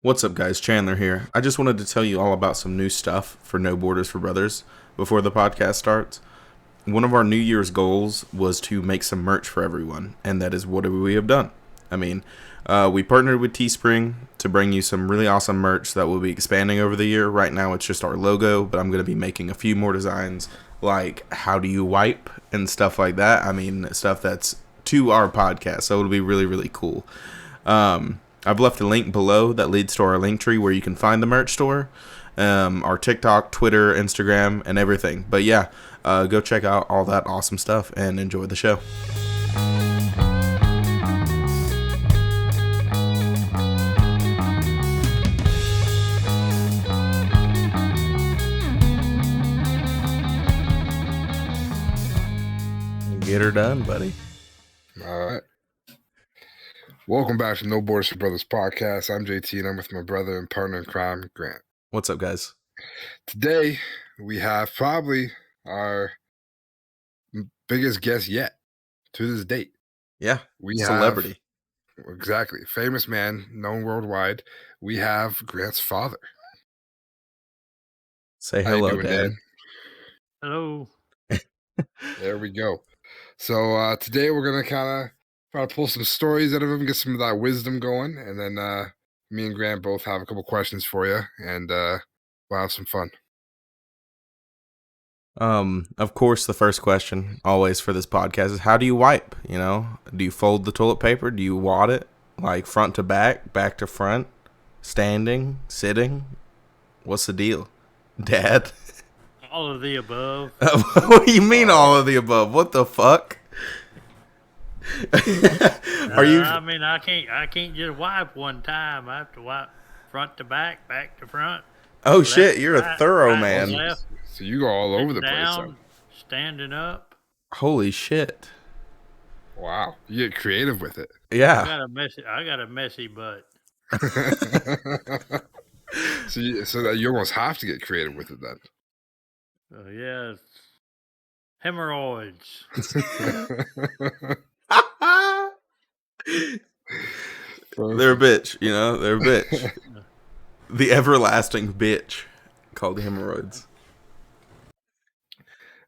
What's up, guys? Chandler here. I just wanted to tell you all about some new stuff for No Borders for Brothers before the podcast starts. One of our New Year's goals was to make some merch for everyone, and that is what we have done. I mean, we partnered with Teespring to bring you some really awesome merch that will be expanding over the year. Right now, it's just our logo, but I'm going to be making a few more designs like how do you wipe and stuff like that. I mean, stuff that's to our podcast, so it'll be really, really cool. I've left a link below that leads to our Linktree where you can find the merch store, our TikTok, Twitter, Instagram, and everything. But yeah, go check out all that awesome stuff and enjoy the show. Get her done, buddy. All right. Welcome back to No Borders for Brothers podcast. I'm JT and I'm with my brother and partner in crime, Grant. What's up, guys? Today, we have probably our biggest guest yet to this date. Yeah, we celebrity. Exactly. Famous man, known worldwide. We have Grant's father. Say hello, doing, Dad. Hello. There we go. So today we're going to kind of try to pull some stories out of him, get some of that wisdom going, and then me and Grant both have a couple questions for you, and we'll have some fun. Of course, the first question always for this podcast is how do you wipe? You know, do you fold the toilet paper? Do you wad it like front to back, back to front, standing, sitting? What's the deal, Dad? All of the above. What do you mean all of the above? What the fuck? Are you? I mean, I can't just wipe one time. I have to wipe front to back, back to front. Oh shit, you're a thorough man. Left, so you go all over the down, place. Standing up. Holy shit! Wow, you get creative with it. Yeah. I got a messy butt. So that you almost have to get creative with it then. Yeah, hemorrhoids. They're a bitch, you know. They're a bitch. The everlasting bitch called hemorrhoids.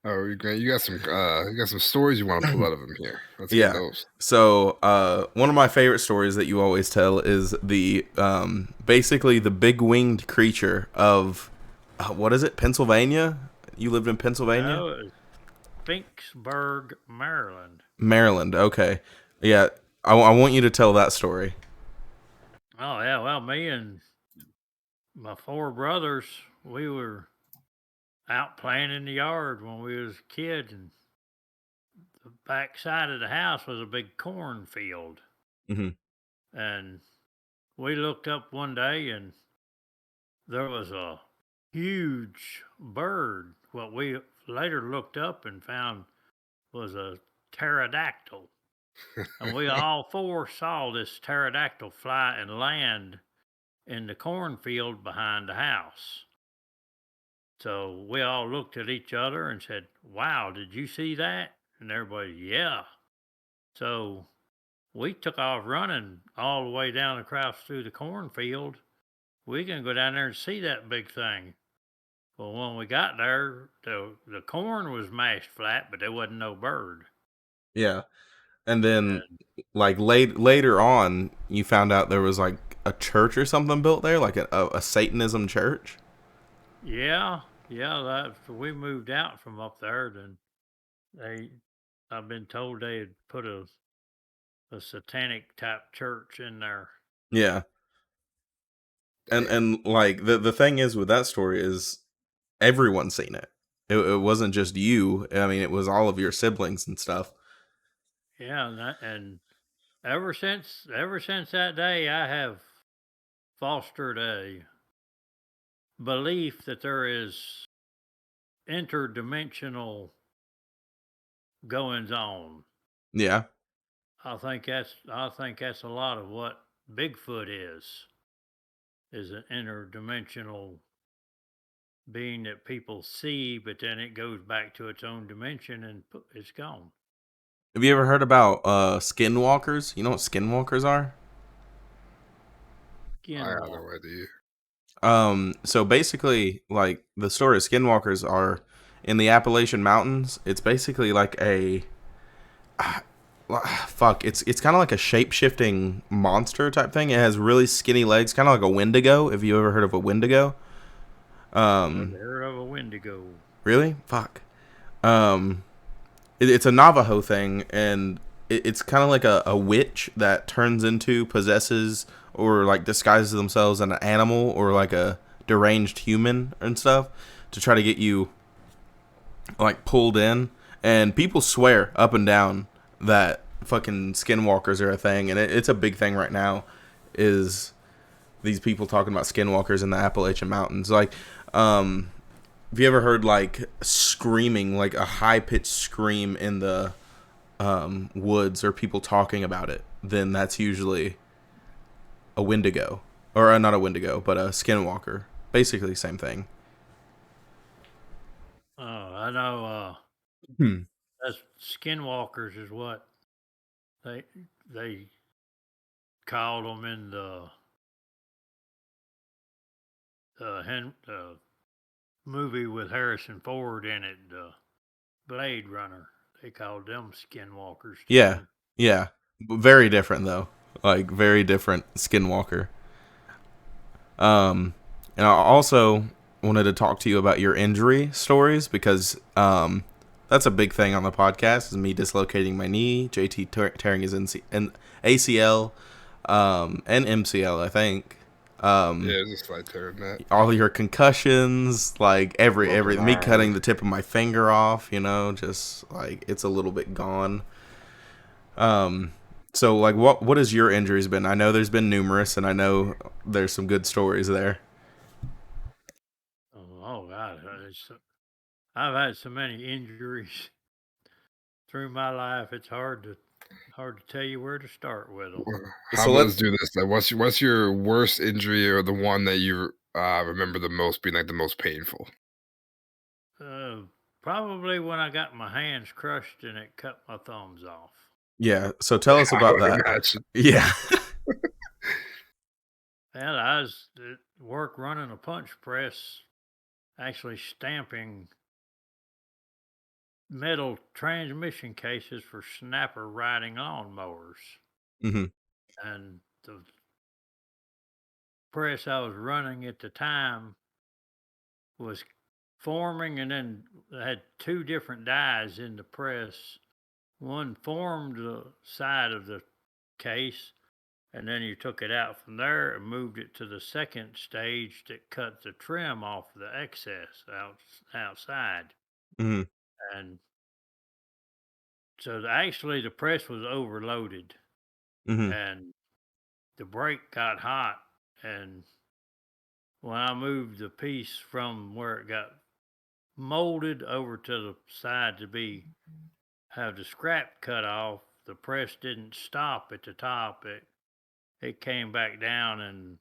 Oh, Grant, you got some stories you want to pull out of him here. Let's yeah. Get those. So, one of my favorite stories that you always tell is the basically the big winged creature of what is it? Pennsylvania? You lived in Pennsylvania? No, Finksburg, Maryland. Maryland. Okay. Yeah. I want you to tell that story. Oh yeah. Well, me and my four brothers, we were out playing in the yard when we was a kid, and the back side of the house was a big cornfield. Mm-hmm. And we looked up one day, and there was a huge bird. What we later looked up and found was a pterodactyl. And we all four saw this pterodactyl fly and land in the cornfield behind the house. So we all looked at each other and said, "Wow, did you see that?" And everybody, "Yeah." So we took off running all the way down across through the cornfield. We can go down there and see that big thing. Well, when we got there, the corn was mashed flat, but there wasn't no bird. Yeah. And then, like, later on, you found out there was, like, a church or something built there? Like a Satanism church? Yeah. We moved out from up there, then I've been told they had put a satanic type church in there. Yeah. And like, the thing is with that story is everyone's seen it. It wasn't just you. I mean, it was all of your siblings and stuff. Yeah, and ever since that day, I have fostered a belief that there is interdimensional goings on. Yeah. I think that's a lot of what Bigfoot is an interdimensional being that people see, but then it goes back to its own dimension and it's gone. Have you ever heard about Skinwalkers? You know what Skinwalkers are? I have no Skinwalker. idea. So basically, like the story of Skinwalkers are in the Appalachian Mountains. It's basically like a fuck. It's kind of like a shape shifting monster type thing. It has really skinny legs, kind of like a Wendigo. Have you ever heard of a Wendigo? Never Um, heard of a Wendigo. really? Fuck. Um, it's a Navajo thing, and it's kind of like a witch that turns into, possesses, or like disguises themselves as an animal or like a deranged human and stuff to try to get you like pulled in. And people swear up and down that fucking skinwalkers are a thing, and it's a big thing right now. Is these people talking about skinwalkers in the Appalachian Mountains? Like, have you ever heard like screaming, like a high pitched scream in the woods, or people talking about it? Then that's usually a Wendigo, or not a Wendigo, but a skinwalker. Basically, same thing. Oh, I know. Hmm. That's Skinwalkers is what they they called them in the movie with Harrison Ford in it, Blade Runner. They called them Skinwalkers Yeah, too. yeah. Very different though. Like very different skinwalker. Um, and I also wanted to talk to you about your injury stories because that's a big thing on the podcast. Is me dislocating my knee, JT tearing his ACL, and MCL, I think. Yeah, it's just like tearing that. All your concussions, like every Broken me cutting arm. the tip of my finger off, just like it's a little bit gone. Um, so like what has your injuries been? I know there's been numerous, and I know there's some good stories there. Oh God, I've had so many injuries through my life. It's hard to tell you where to start with them. How So about let let's do this? Then? What's your worst injury or the one that you remember the most being like the most painful? Uh, Probably when I got my hands crushed and it cut my thumbs off. Yeah. So tell us I about would that. imagine. Yeah. And I was at work running a punch press, actually stamping metal transmission cases for snapper riding lawnmowers. hmm And the press I was running at the time was forming, and then I had two different dies in the press. One formed the side of the case, and then you took it out from there and moved it to the second stage that cut the trim off the excess outside. hmm And so actually the press was overloaded, hmm and the brake got hot. And when I moved the piece from where it got molded over to the side to be have the scrap cut off, the press didn't stop at the top. It came back down and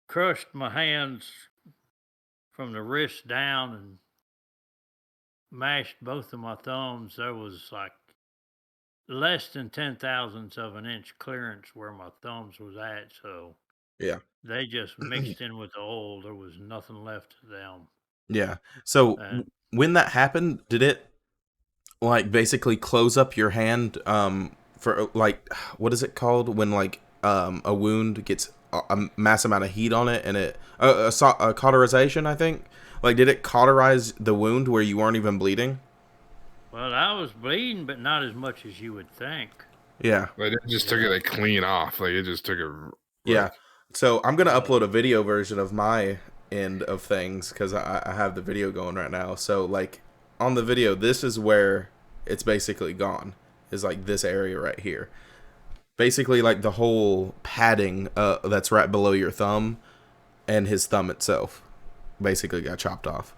crushed my hands from the wrist down and mashed both of my thumbs. There was like less than 10 thousandths of an inch clearance where my thumbs was at. So Yeah. they just mixed in with the oil. There was nothing left of them. Yeah. So And when that happened, did it like basically close up your hand for like what is it called when like a wound gets a mass amount of heat on it and it a cauterization, I think? Like did it cauterize the wound where you weren't even bleeding? well, I was bleeding, but not as much as you would think. Yeah. Like it just You took it know, like clean off. Like it just took it Yeah. like So I'm gonna uh, upload a video version of my end of things because I have the video going right now. So like on the video, this is where it's basically gone. Is like this area right here. Basically, like the whole padding that's right below your thumb and his thumb itself basically got chopped off.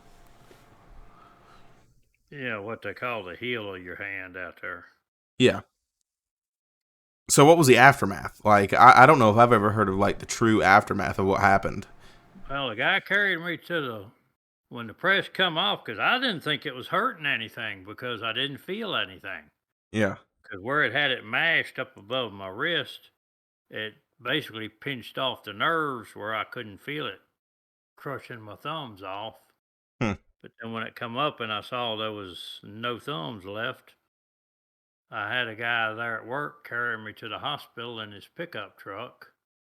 yeah, what they call the heel of your hand out there. Yeah. So what was the aftermath? Like I don't know if I've ever heard of like the true aftermath of what happened. Well, the guy carried me to when the press come off, because I didn't think it was hurting anything because I didn't feel anything. Yeah. Because where it had it mashed up above my wrist, it basically pinched off the nerves where I couldn't feel it crushing my thumbs off. Hmm. But then when it come up and I saw there was no thumbs left, I had a guy there at work carrying me to the hospital in his pickup truck.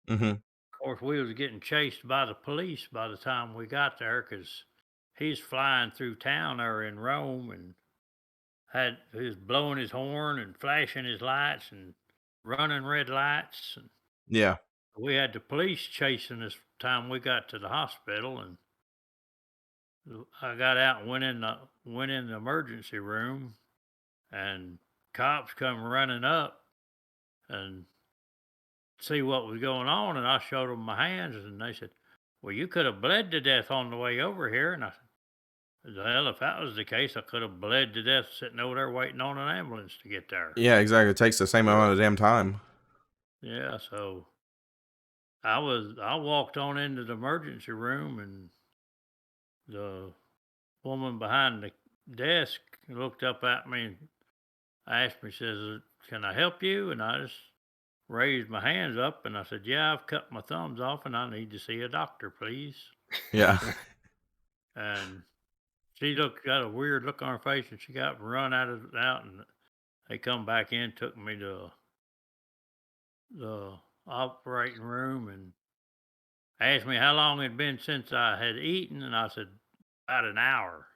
Mm-hmm. Of course, we was getting chased by the police by the time we got there because he's flying through town there in Rome and he was blowing his horn and flashing his lights and running red lights. And Yeah. we had the police chasing us time we got to the hospital. And I got out and went in the emergency room, and cops come running up and see what was going on. And I showed them my hands, and they said, "Well, you could have bled to death on the way over here." And I said, "Well, if that was the case, I could have bled to death sitting over there waiting on an ambulance to get there." Yeah, exactly. It takes the same amount of damn time. Yeah, so I walked on into the emergency room, and the woman behind the desk looked up at me and asked me, says, "Can I help you?" And I just raised my hands up and I said, "Yeah, I've cut my thumbs off and I need to see a doctor, please." Yeah. And she got a weird look on her face, and she got run out, and they come back in, took me to the operating room and asked me how long it had been since I had eaten, and I said, "About an hour."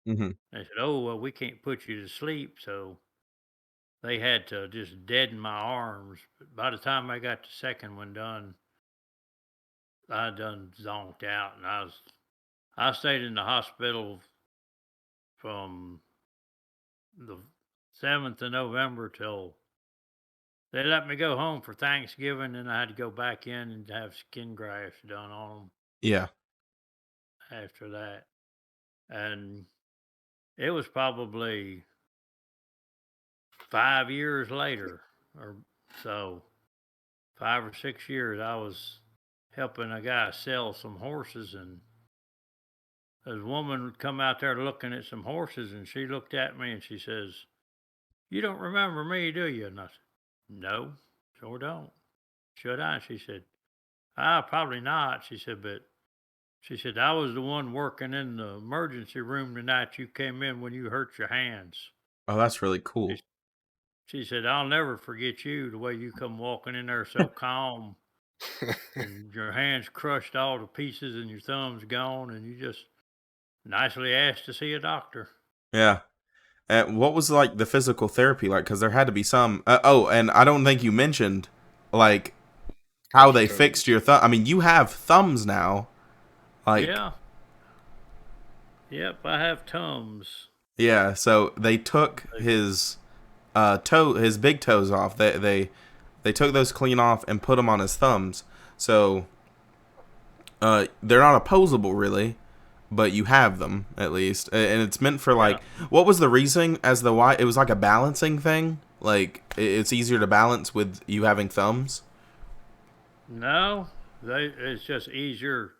Mm-hmm. They said, "Oh, well, we can't put you to sleep." So they had to just deaden my arms. But by the time I got the second one done, I done zonked out, and I stayed in the hospital from the 7th of November till they let me go home for Thanksgiving, and I had to go back in and have skin grafts done on Yeah. them after that. And it was probably 5 years later, or so, 5 or 6 years, I was helping a guy sell some horses, and this woman would come out there looking at some horses, and she looked at me and she says, "You don't remember me, do you?" And I said, "No, sure don't. Should I?" She said, "Ah, probably not." She said, "But," she said, "I was the one working in the emergency room the night you came in when you hurt your hands." Oh, that's really She, cool. she said, "I'll never forget you, the way you come walking in there so calm and your hands crushed all to pieces and your thumbs gone, and you just nicely asked to see a doctor." Yeah. And what was like the physical therapy like? Because there had to be some. Oh, and I don't think you mentioned like how Got your they fixed toes. your thumb. I mean, you have thumbs now. Like, Yeah. Yep, I have Tums. yeah. So they took his his big toes off. They took those clean off and put them on his thumbs. So they're not opposable really, but you have them at least, and it's meant for Yeah. like, what was the reasoning as the why? It was like a balancing thing. Like it's easier to balance with you having thumbs. No, it's just easier.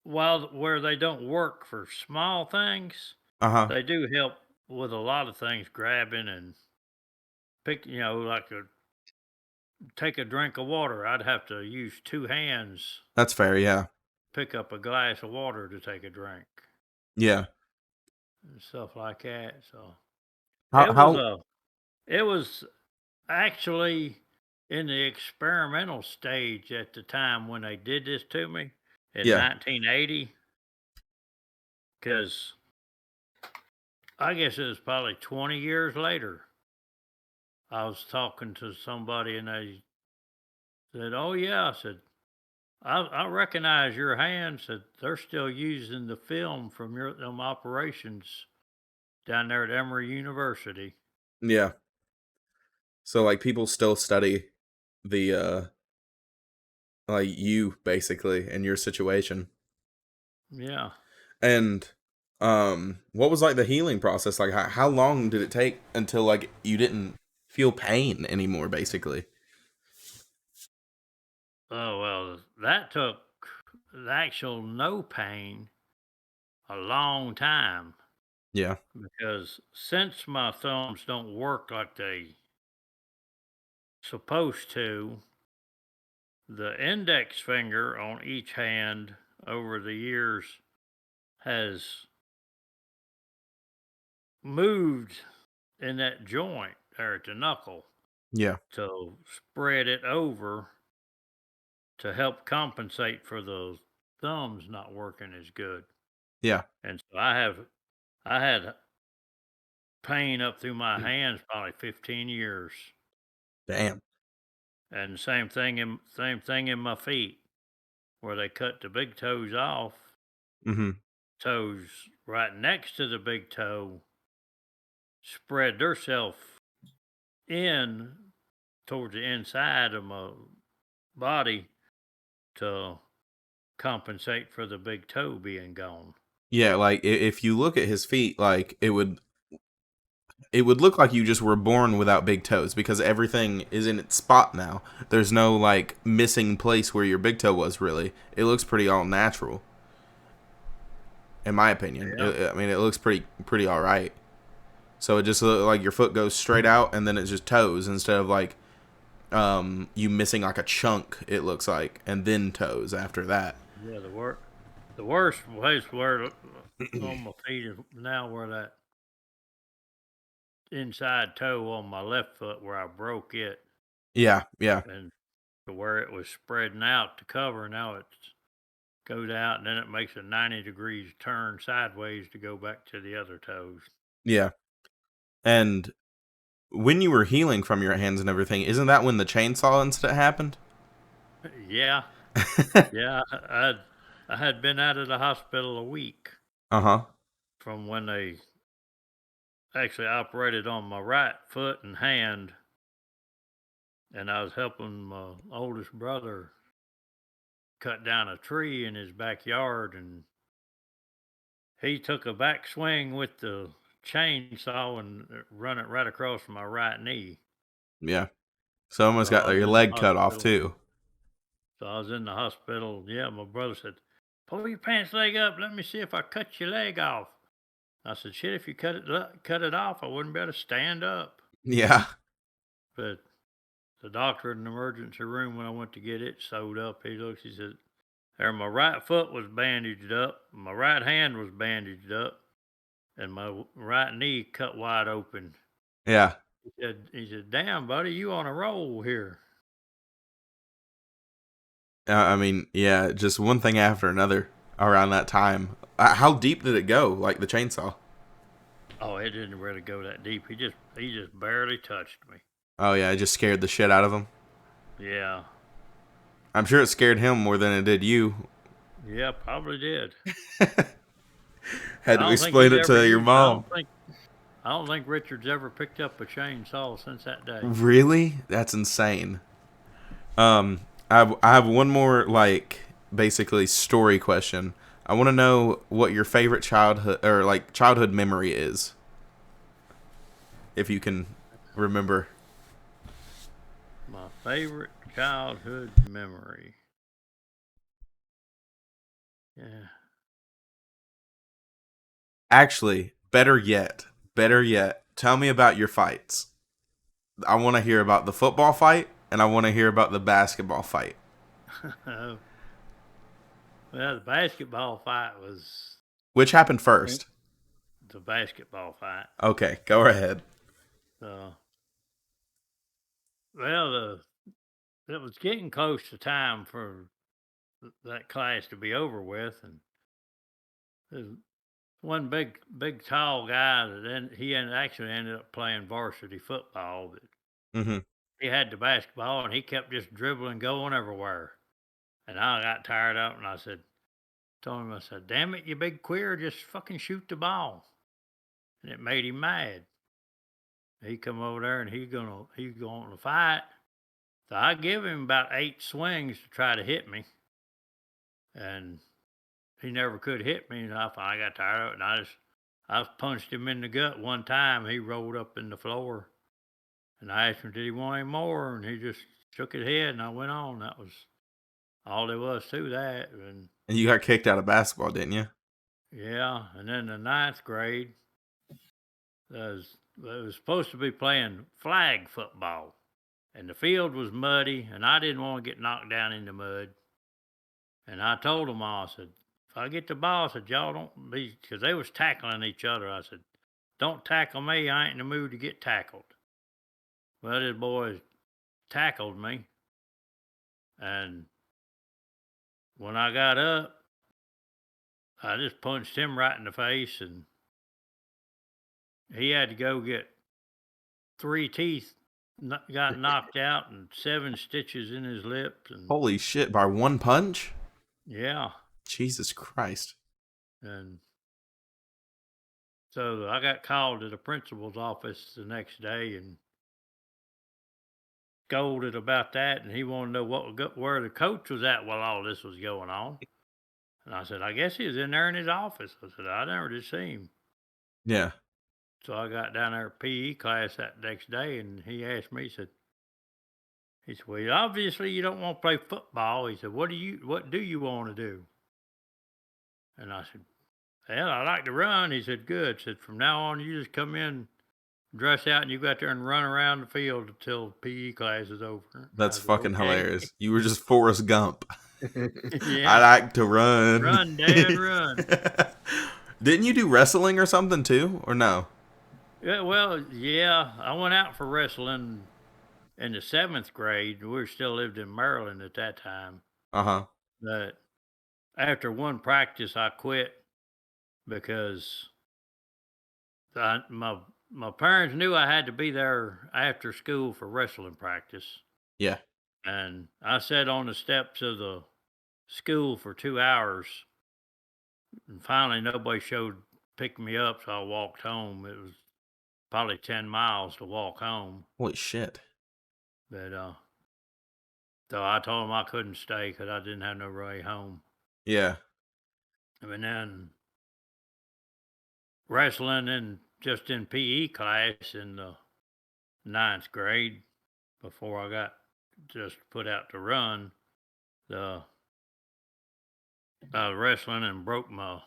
While where they don't work for small things, Uh huh. they do help with a lot of things, grabbing and pick, like take a drink of water. I'd have to use two hands, That's fair. Yeah. pick up a glass of water to take a drink Yeah. and stuff like that. So How it was how? a, it was actually in the experimental stage at the time when they did this to me in Yeah. 1980, because I guess it was probably 20 years later. I was talking to somebody and they said, "Oh, yeah." I said, I recognize your hands. That they're still using the film from them operations down there at Emory University. Yeah. So like people still study the like you basically in your situation. Yeah. And what was like the healing process? Like how long did it take until like you didn't feel pain anymore basically? Oh, well, that took the actual no pain a long time Yeah. because since my thumbs don't work like they supposed to, the index finger on each hand over the years has moved in that joint there at the knuckle Yeah. to spread it over to help compensate for the thumbs not working as good. Yeah. And so I had pain up through my hands probably 15 years. Damn. And same thing in my feet where they cut the big toes off, Mm-hmm. toes right next to the big toe spread theirself in towards the inside of my body to compensate for the big toe being gone. Yeah, like if you look at his feet, like it would look like you just were born without big toes because everything is in its spot now. There's no like missing place where your big toe was really. It looks pretty all natural, in my opinion. Yeah. I mean, it looks pretty all right. So it just looks like your foot goes straight out and then it's just toes instead of like you missing like a chunk. It looks like and then toes after that. Yeah, the worst place where on my feet is now where that inside toe on my left foot where I broke it Yeah, yeah, and to where it was spreading out to cover. Now it goes out and then it makes a 90 degrees turn sideways to go back to the other toes. yeah. And when you were healing from your hands and everything, isn't that when the chainsaw incident happened? Yeah, yeah. I had been out of the hospital a week Uh-huh. from when they actually operated on my right foot and hand, and I was helping my oldest brother cut down a tree in his backyard, and he took a back swing with the chainsaw and run it right across my right knee. Yeah. So almost So I got was your in the leg cut off hospital. too. So I was in the hospital. Yeah, my brother said, "Pull your pants leg up. Let me see if I cut your leg off." I said, "Shit, if you cut it off, I wouldn't be able to stand up." Yeah. But the doctor in the emergency room, when I went to get it sewed up, he looks, he said, "There, my right foot was bandaged up, my right hand was bandaged up, and my right knee cut wide open." Yeah. He said, "Damn, buddy, you on a roll here." I mean, yeah, just one thing after another around that time. How deep did it go? Like the chainsaw? Oh, it didn't really go that deep. He just barely touched me. Oh yeah, it just scared the shit out of him. Yeah. I'm sure it scared him more than it did you. Yeah, probably did. Had I to don't think explain he's it ever to your used. I mom. don't think. I don't think Richard's ever picked up a chainsaw since that day. Really? That's insane. I have one more like basically story question. I want to know what your favorite childhood memory is, if you can remember. My favorite childhood memory. Yeah. Actually, better yet, tell me about your fights. I want to hear about the football fight and I want to hear about the basketball fight. Well, the basketball fight was Which happened first? the basketball fight. Okay, go ahead. Uh, well, it was getting close to time for that class to be over with, and there's one big tall guy that actually ended up playing varsity football. But Mhm. he had the basketball and he kept just dribbling, going everywhere. And I got tired of it, and told him, I said, "Damn it, you big queer, just fucking shoot the ball." And it made him mad. He come over there and he's going to fight. So I give him about 8 swings to try to hit me, and he never could hit me. And I finally got tired of it, and I punched him in the gut one time. He rolled up in the floor, and I asked him, did he want any more? And he just shook his head, and I went on. That was all there was to that. And And you got kicked out of basketball, didn't you? yeah, and then the ninth grade, it was supposed to be playing flag football. and the field was muddy, and I didn't want to get knocked down in the mud. And I told them all, I said, if I get the ball, I said, y'all don't be, because they was tackling each other. I said, don't tackle me. I ain't in the mood to get tackled. Well, this boy tackled me. And when I got up, I just punched him right in the face, and he had to go get 3 teeth got knocked out and 7 stitches in his lips. And Holy shit, by one punch? yeah. Jesus Christ. And so I got called to the principal's office the next day and scolded about that, and he wanted to know where the coach was at while all this was going on. And I said, I guess he was in there in his office. I said, I never did see him. Yeah. So I got down there at PE class that next day, and he asked me, he said, well, obviously you don't want to play football. He said, what do you want to do? And I said, well, I like to run. He said, good. He said, from now on, you just come in, dress out, and you go out there and run around the field until PE class is over. That's said, fucking okay. hilarious. You were just Forrest Gump. Yeah. I like to run. Run, Dad, run. Didn't you do wrestling or something too, or no? Yeah, well, yeah. I went out for wrestling in the 7th grade. We still lived in Maryland at that time. Uh-huh. But after one practice, I quit because my parents knew I had to be there after school for wrestling practice. Yeah. And I sat on the steps of the school for 2 hours. And finally, nobody picked me up, so I walked home. It was probably 10 miles to walk home. Holy shit. But so I told them I couldn't stay because I didn't have no way home. Yeah. And then wrestling just in PE class in the 9th grade before I got just put out to run. I was wrestling and broke my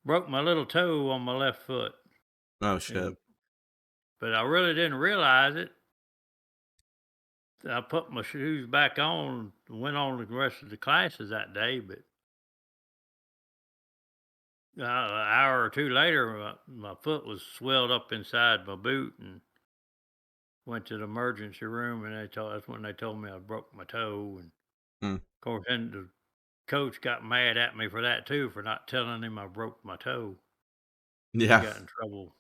little toe on my left foot. Oh shit. But I really didn't realize it. I put my shoes back on and went on the rest of the classes that day, but an hour or two later, my foot was swelled up inside my boot, and went to the emergency room, and that's when they told me I broke my toe. And of course, then the coach got mad at me for that too, for not telling him I broke my toe. Yeah. He got in trouble.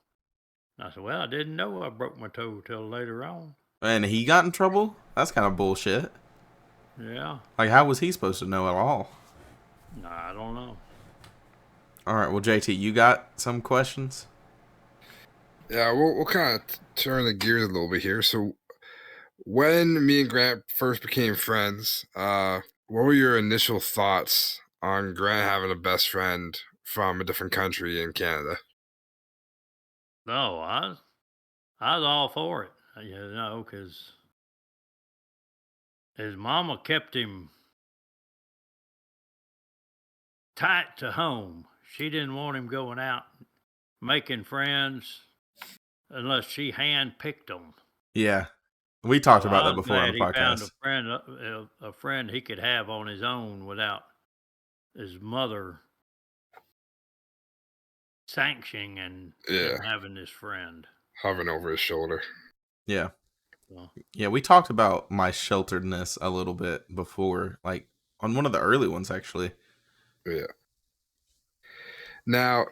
And I said, well, I didn't know I broke my toe till later on. And he got in trouble? That's kind of bullshit. Yeah. Like, how was he supposed to know at all? I don't know. All right, well, JT, you got some questions? Yeah, we'll kind of turn the gears a little bit here. So, when me and Grant first became friends, what were your initial thoughts on Grant having a best friend from a different country in Canada? No, I was all for it, because his mama kept him tight to home. She didn't want him going out making friends unless she hand-picked them. Yeah. We talked So about I that was before on glad the he found podcast. a friend he could have on his own without his mother sanctioning and him having this friend. Hovering over his shoulder. Yeah. So, Yeah, we talked about my shelteredness a little bit before, like on one of the early ones, actually. Yeah. Now,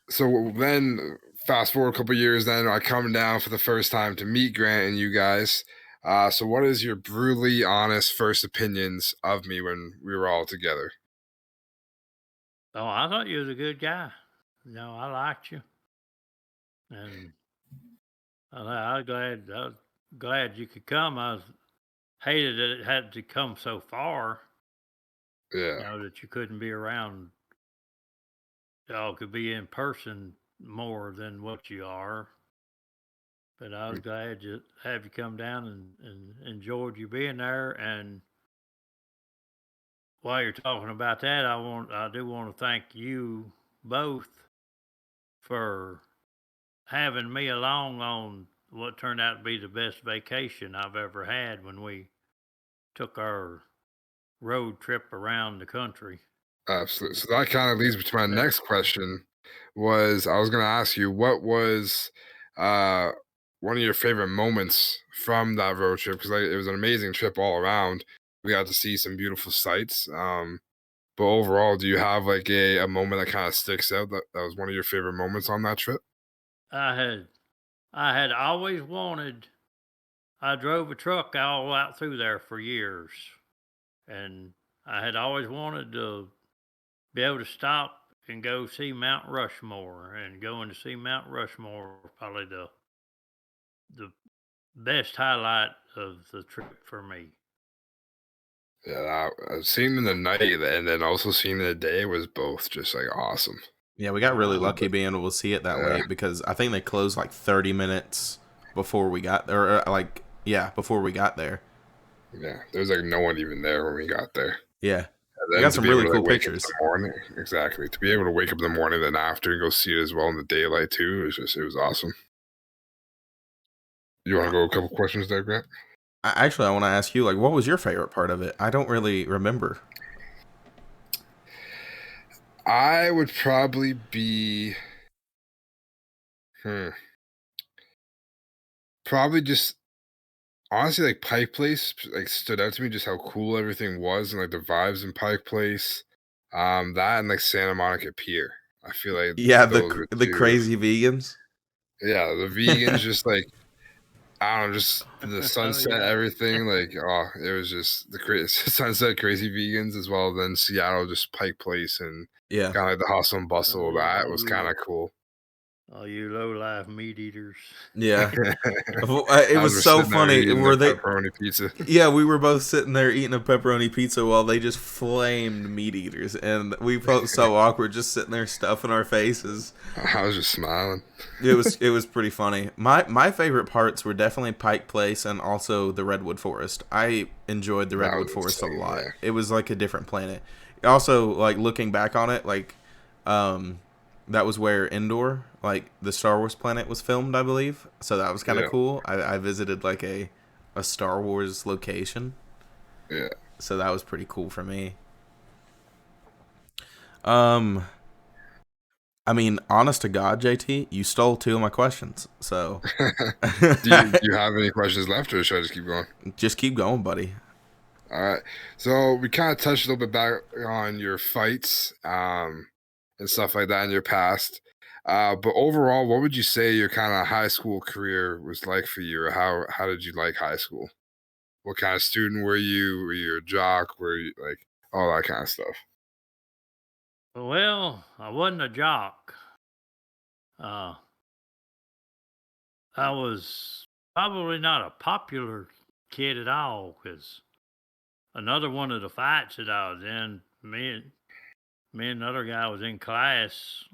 so then fast forward a couple years, then I come down for the first time to meet Grant and you guys. So what is your brutally honest first opinions of me when we were all together? oh, I thought you was a good guy. I liked you. And I was glad you could come. I hated that it had to come so far. Yeah. That you couldn't be around. Y'all could be in person more than what you are. But I was glad to have you come down and enjoyed you being there. And while you're talking about that, I do want to thank you both for having me along on what turned out to be the best vacation I've ever had when we took our road trip around the country. Absolutely. So that kind of leads me to my next question. I was going to ask you, what was uh, one of your favorite moments from that road trip? Because it was an amazing trip all around. We got to see some beautiful sights. But overall, do you have like a moment that kind of sticks out that was one of your favorite moments on that trip? I had I had always wanted. I drove a truck all out through there for years, and I had always wanted to be able to stop and go see Mount Rushmore. And going to see Mount Rushmore was probably the best highlight of the trip for me. Yeah, seeing in the night and then also seeing in the day was both just like awesome. Yeah, we got really Uh, lucky being able to see it that Yeah, late because I think they closed like 30 minutes before we got there. Before we got there. yeah. There was like no one even there when we got there. Yeah. And We then got to some be able really to cool like wake up in pictures. the morning, exactly. To be able to wake up in the morning, then after and go see it as well in the daylight too, it was awesome. You want to go a couple questions there, Grant? I want to ask you, like, what was your favorite part of it? I don't really remember. I would probably be, hmm, probably just honestly like Pike Place like stood out to me just how cool everything was and like the vibes in Pike Place. That and like Santa Monica Pier. I feel like Yeah, those were the two. crazy vegans. Yeah, the vegans just like I don't know, just the oh sunset, yeah, everything. Like, oh, it was just the crazy sunset, crazy vegans as well. Then Seattle, just Pike Place, and Yeah. kind of like the hustle and bustle oh of yeah, that was kind of cool. all you low life meat eaters. Yeah. It As was we're so sitting there funny. eating the Were they pepperoni pizza, Yeah, we were both sitting there eating a pepperoni pizza while they just flamed meat eaters, and we felt so awkward just sitting there stuffing our faces. I was just smiling. It was pretty funny. My favorite parts were definitely Pike Place and also the Redwood Forest. I enjoyed the That Redwood was Forest a insane. lot. Yeah, It was like a different planet. Also, like looking back on it, um, that was where Endor, like the Star Wars planet, was filmed, I believe. So that was kind of yeah, cool. I visited like a Star Wars location, yeah. so that was pretty cool for me. Um, I mean, honest to God, JT, you stole two of my questions. So Do you have any questions left, or should I just keep going? just keep going, buddy. All right. So we kind of touched a little bit back on your fights, and stuff like that in your past. But overall, what would you say your kind of high school career was like for you? Or how did you like high school? What kind of student were you? Were you a jock? Were you like all that kind of stuff? Well, I wasn't a jock. Uh, I was probably not a popular kid at all because another one of the fights that I was in, me and another guy was in class,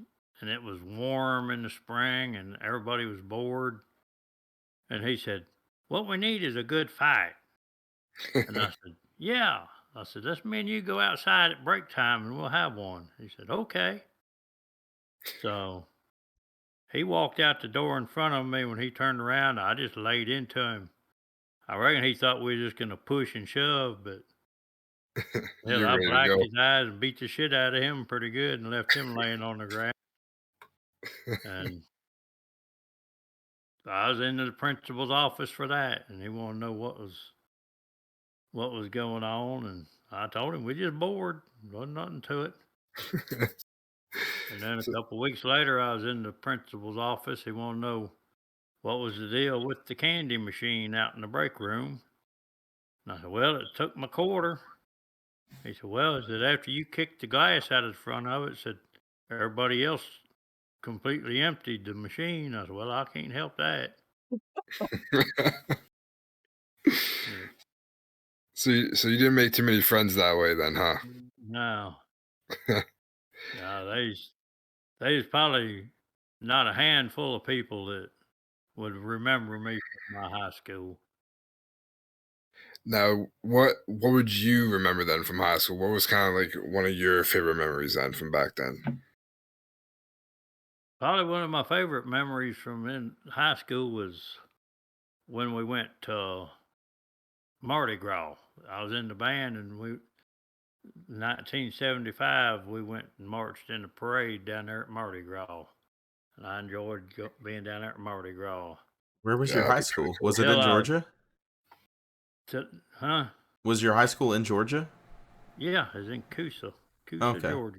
and it was warm in the spring, and everybody was bored. And he said, "What we need is a good fight." And I said, "Yeah." I said, "Let's me and you go outside at break time, and we'll have one." He said, "Okay." So he walked out the door in front of me. When he turned around, I just laid into him. I reckon he thought we were just gonna push and shove, but hell, You're I ready to blacked go. his eyes and beat the shit out of him pretty good and left him laying on the ground. And I was in the principal's office for that, and he wanted to know what was going on. And I told him we just bored, wasn't nothing to it. And then a So, couple weeks later, I was in the principal's office. He wanted to know what was the deal with the candy machine out in the break room. And I said, "Well, it took my quarter." He said, "Well," he said, "after you kicked the glass out of the front of it," said, "everybody else completely emptied the machine." I said, "Well, I can't help that." Yeah. so you didn't make too many friends that way then, huh? No, no, there's probably not a handful of people that would remember me from my high school. Now, what would you remember then from high school? What was kind of like one of your favorite memories then from back then? Probably one of my favorite memories from in high school was when we went to Mardi Gras. I was in the band, and 1975, we went and marched in the parade down there at Mardi Gras. And I enjoyed being down there at Mardi Gras. Where was Yeah, your high that'd be pretty school? cool. Was it in Georgia? Huh? Was your high school in Georgia? Yeah, it's in Coosa, Okay. Georgia.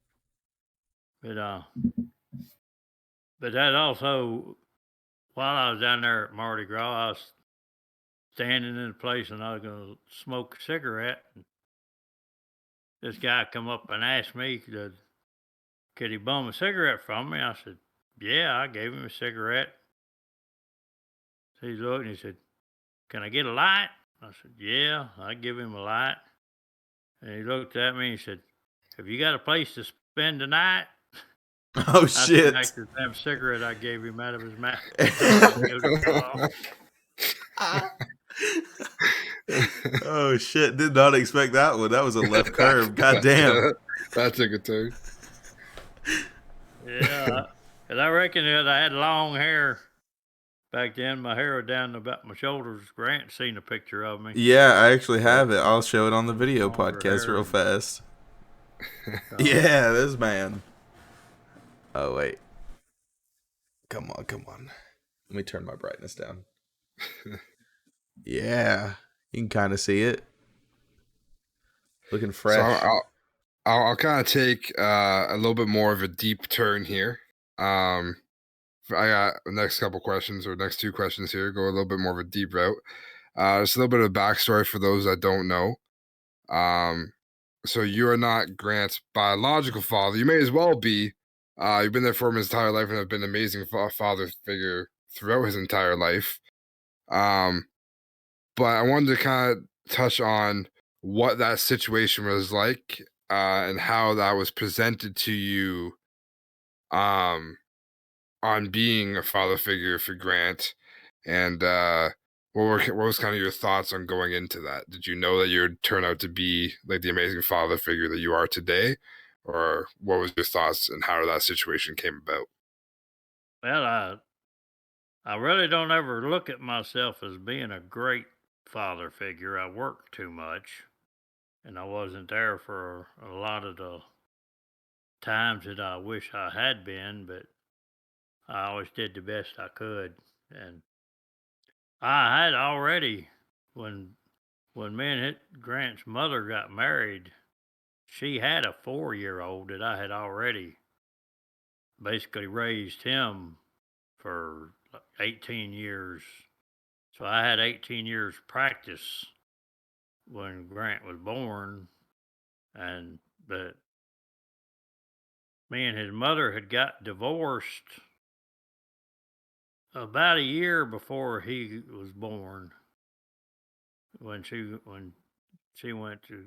But that also, while I was down there at Mardi Gras, I was standing in a place and I was going to smoke a cigarette. And this guy come up and asked me, could he bum a cigarette from me? I said, yeah. I gave him a cigarette. So he looked and he said, can I get a light? I said, yeah. I give him a light. And he looked at me and he said, have you got a place to spend the night? Oh, shit. I snatched the damn cigarette I gave him out of his mouth. Oh, shit. Did not expect that one. That was a left curve. God damn. That took a turn. Yeah. Because I reckon that I had long hair back then. My hair was down about my shoulders. Grant seen a picture of me. Yeah, I actually have it. I'll show it on the video Longer podcast hair real and- fast. Yeah, this man. Oh, wait. Come on. Let me turn my brightness down. Yeah, you can kind of see it. Looking fresh. So I'll kind of take a little bit more of a deep turn here. I got the next couple questions, or next two questions here, go a little bit more of a deep route. Just a little bit of backstory for those that don't know. So you are not Grant's biological father. You may as well be. You've been there for him his entire life and have been an amazing father figure throughout his entire life. But I wanted to kind of touch on what that situation was like, and how that was presented to you, on being a father figure for Grant, and what was kind of your thoughts on going into that? Did you know that you would turn out to be like the amazing father figure that you are today, or what was your thoughts and how that situation came about? Well, I really don't ever look at myself as being a great father figure. I worked too much, and I wasn't there for a lot of the times that I wish I had been, but I always did the best I could. And I had already, when me and Grant's mother got married, she had a 4-year-old that I had already basically raised him for 18 years. So I had 18 years practice when Grant was born, but me and his mother had got divorced about a year before he was born, when she went to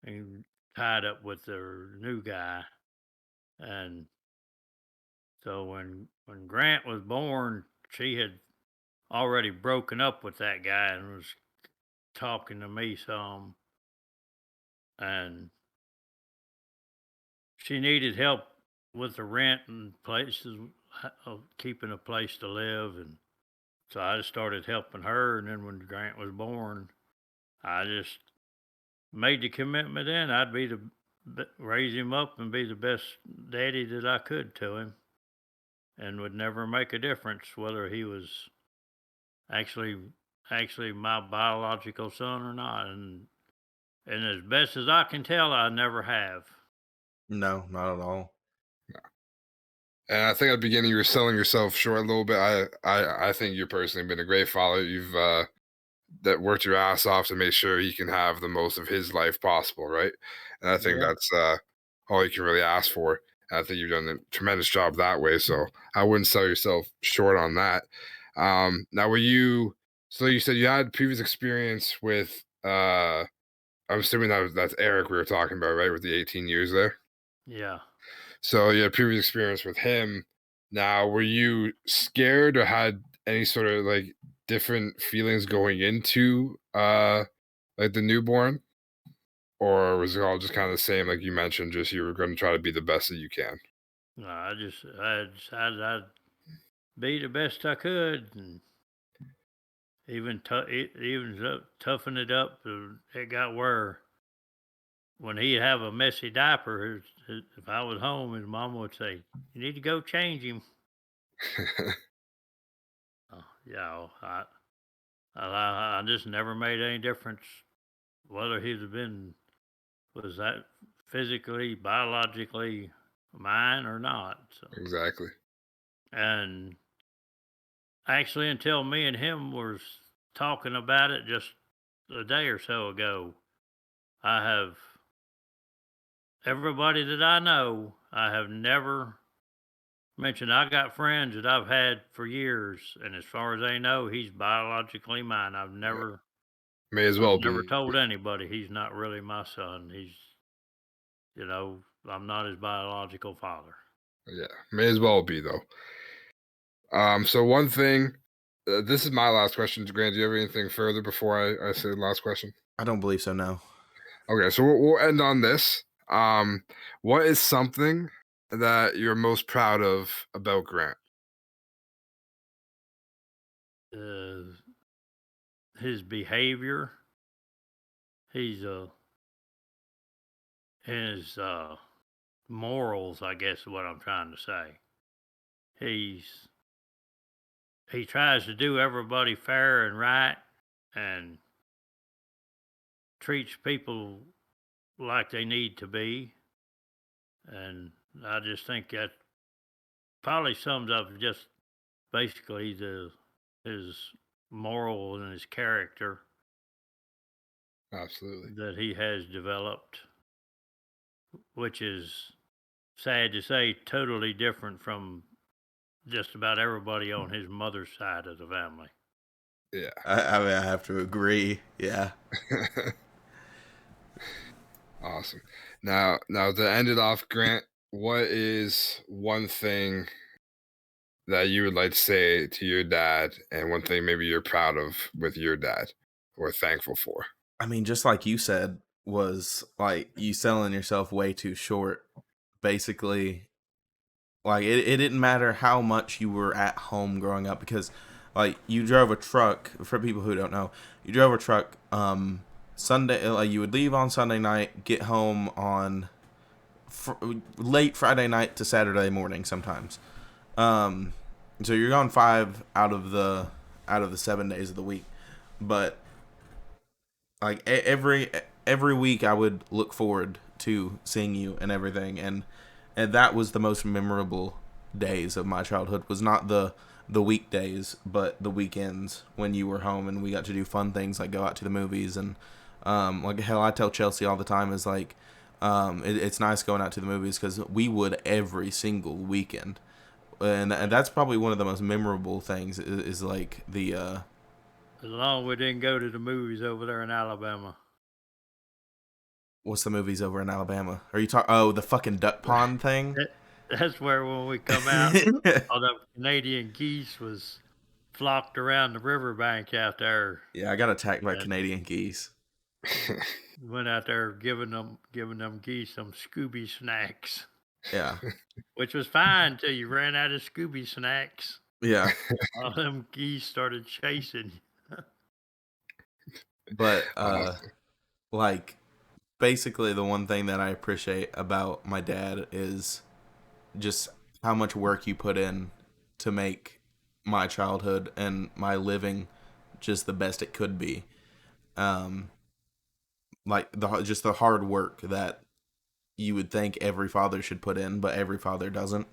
and tied up with her new guy. And so when Grant was born, she had already broken up with that guy and was talking to me some, and she needed help with the rent and places of keeping a place to live. And so I just started helping her. And then when Grant was born, I just made the commitment then I'd raise him up and be the best daddy that I could to him, and would never make a difference whether he was actually my biological son or not. And as best as I can tell, I never have. No, not at all. And I think at the beginning you were selling yourself short a little bit. I think you've personally been a great father. You've that worked your ass off to make sure he can have the most of his life possible, right? And I think Yeah. that's all you can really ask for. And I think you've done a tremendous job that way. So I wouldn't sell yourself short on that. Now, so you said you had previous experience with, I'm assuming that's Eric we were talking about, right? With the 18 years there. Yeah. So you had previous experience with him. Now, were you scared or had any sort of like different feelings going into like the newborn? Or was it all just kind of the same, like you mentioned, just you were going to try to be the best that you can? No, I decided I'd be the best I could, and even toughen it up. It got where when he'd have a messy diaper, if I was home, his mom would say, "You need to go change him." Yeah, I just never made any difference whether was that physically, biologically mine or not. So, Exactly. and actually, until me and him was talking about it just a day or so ago, I have everybody that I know, I have never mentioned. I got friends that I've had for years, and as far as they know, he's biologically mine. Yeah. May as well Never be. told anybody he's not really my son. I'm not his biological father. Yeah, may as well be though. So one thing, this is my last question. Grant, do you have anything further before I say the last question? I don't believe so, no. Okay, so we'll end on this. What is something that you're most proud of about Grant? Uh, his behavior, he's his morals, I guess is what I'm trying to say. He tries to do everybody fair and right, and treats people like they need to be. And I just think that probably sums up just basically his moral and his character Absolutely. that he has developed, which is sad to say totally different from just about everybody on his mother's side of the family. Yeah. I mean, I have to agree. Yeah. Awesome. Now to end it off, Grant, what is one thing that you would like to say to your dad, and one thing maybe you're proud of with your dad or thankful for? I mean, just like you said, was like you selling yourself way too short. Basically, like it didn't matter how much you were at home growing up because like you drove a truck. For people who don't know, you drove a truck Sunday, like you would leave on Sunday night, get home on late Friday night to Saturday morning sometimes. um so you're gone 5 out of the 7 days of the week. But like every week I would look forward to seeing you and everything, and that was the most memorable days of my childhood. Was not the weekdays but the weekends when you were home and we got to do fun things like go out to the movies. And like hell, I tell Chelsea all the time is like it's nice going out to the movies because we would every single weekend. And that's probably one of the most memorable things is like the As long as we didn't go to the movies over there in Alabama. what's the movies over in Alabama? Are you talking? Oh, the fucking duck pond thing. That's where when we come out, all the Canadian geese was flocked around the riverbank out there. Yeah, I got attacked by Canadian geese. Went out there giving them geese some Scooby snacks. Yeah. Which was fine till you ran out of Scooby snacks. Yeah. All them geese started chasing you. But Awesome. like basically the one thing that I appreciate about my dad is just how much work you put in to make my childhood and my living just the best it could be. Like just the hard work that you would think every father should put in, but every father doesn't.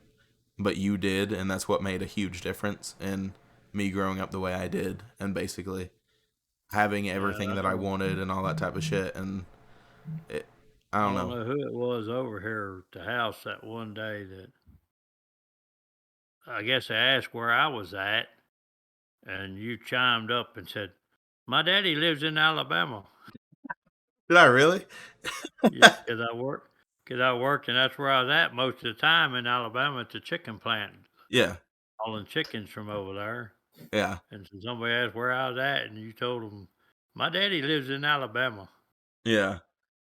But you did, and that's what made a huge difference in me growing up the way I did, and basically having everything that I wanted and all that type of shit. And I don't know. Who it was over here at the house that one day that I guess I asked where I was at, and you chimed up and said, "My daddy lives in Alabama." Did I really? Yeah, because I worked, and that's where I was at most of the time in Alabama at the chicken plant, Yeah. hauling chickens from over there. Yeah. And so somebody asked where I was at, and you told them, "My daddy lives in Alabama." Yeah.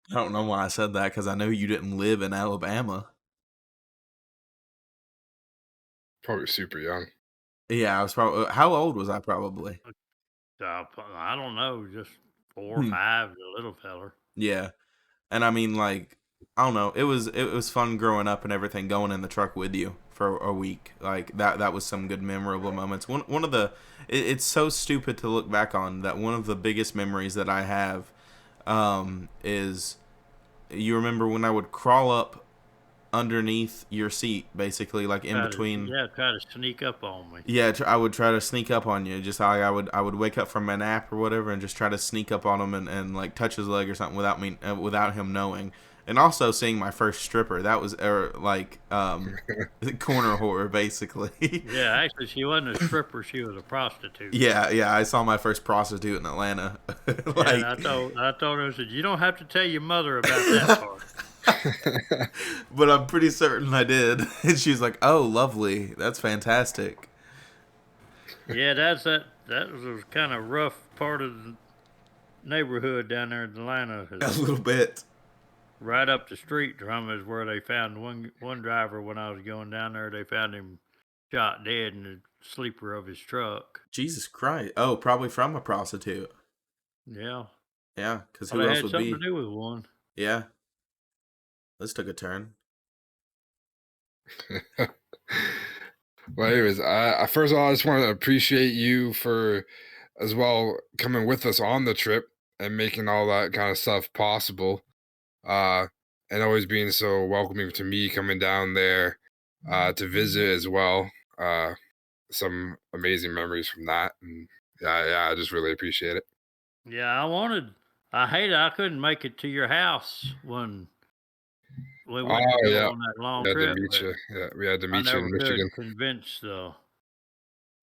I don't know why I said that because I know you didn't live in Alabama. Probably super young. Yeah, I was probably. How old was I? Probably. I don't know, just 4 or 5, the little feller. Yeah. And I mean, like, I don't know. It was fun growing up and everything, going in the truck with you for a week. Like that was some good memorable moments. One of the it's so stupid to look back on that one of the biggest memories that I have is you remember when I would crawl up underneath your seat, basically, like in between. Try to sneak up on me. Yeah, I would try to sneak up on you. Just like I would wake up from my nap or whatever, and just try to sneak up on him and like touch his leg or something without him knowing. And also seeing my first stripper, that was corner horror basically. Yeah, actually, she wasn't a stripper; she was a prostitute. Yeah, I saw my first prostitute in Atlanta. And I told her, I said, "You don't have to tell your mother about that part." But I'm pretty certain I did. And she's like, "Oh, lovely. That's fantastic." Yeah, that was kind of rough part of the neighborhood down there in Atlanta. A little bit. Right up the street from is where they found one driver when I was going down there. They found him shot dead in the sleeper of his truck. Jesus Christ. Oh, probably from a prostitute. Yeah. Yeah, because Well, who they else had would something be? to do with one. Yeah. This took a turn. Well, anyways, I first of all, I just want to appreciate you for as well coming with us on the trip and making all that kind of stuff possible. And always being so welcoming to me coming down there to visit as well. Some amazing memories from that. And yeah, I just really appreciate it. Yeah, I hate it. I couldn't make it to your house when we went to go on that long We had trip. to meet you. Yeah, we had to I meet you never in Michigan. could convince the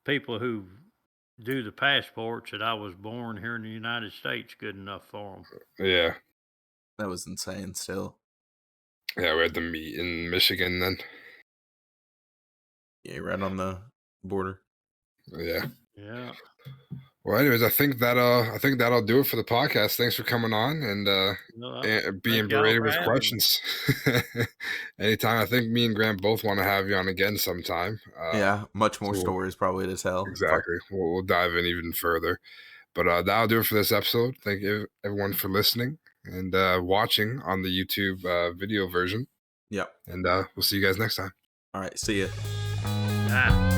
people who do the passports that I was born here in the United States good enough for them. Yeah. That was insane still. Yeah, we had to meet in Michigan then. Yeah, right on the border. Yeah. Yeah. Well, anyways, I think that'll do it for the podcast. Thanks for coming on and being berated with questions. Anytime. I think me and Grant both want to have you on again sometime. Yeah, much more stories probably to tell. Exactly. We'll dive in even further. But that'll do it for this episode. Thank you everyone for listening and watching on the YouTube video version. Yep. And we'll see you guys next time. All right. See ya. Ah.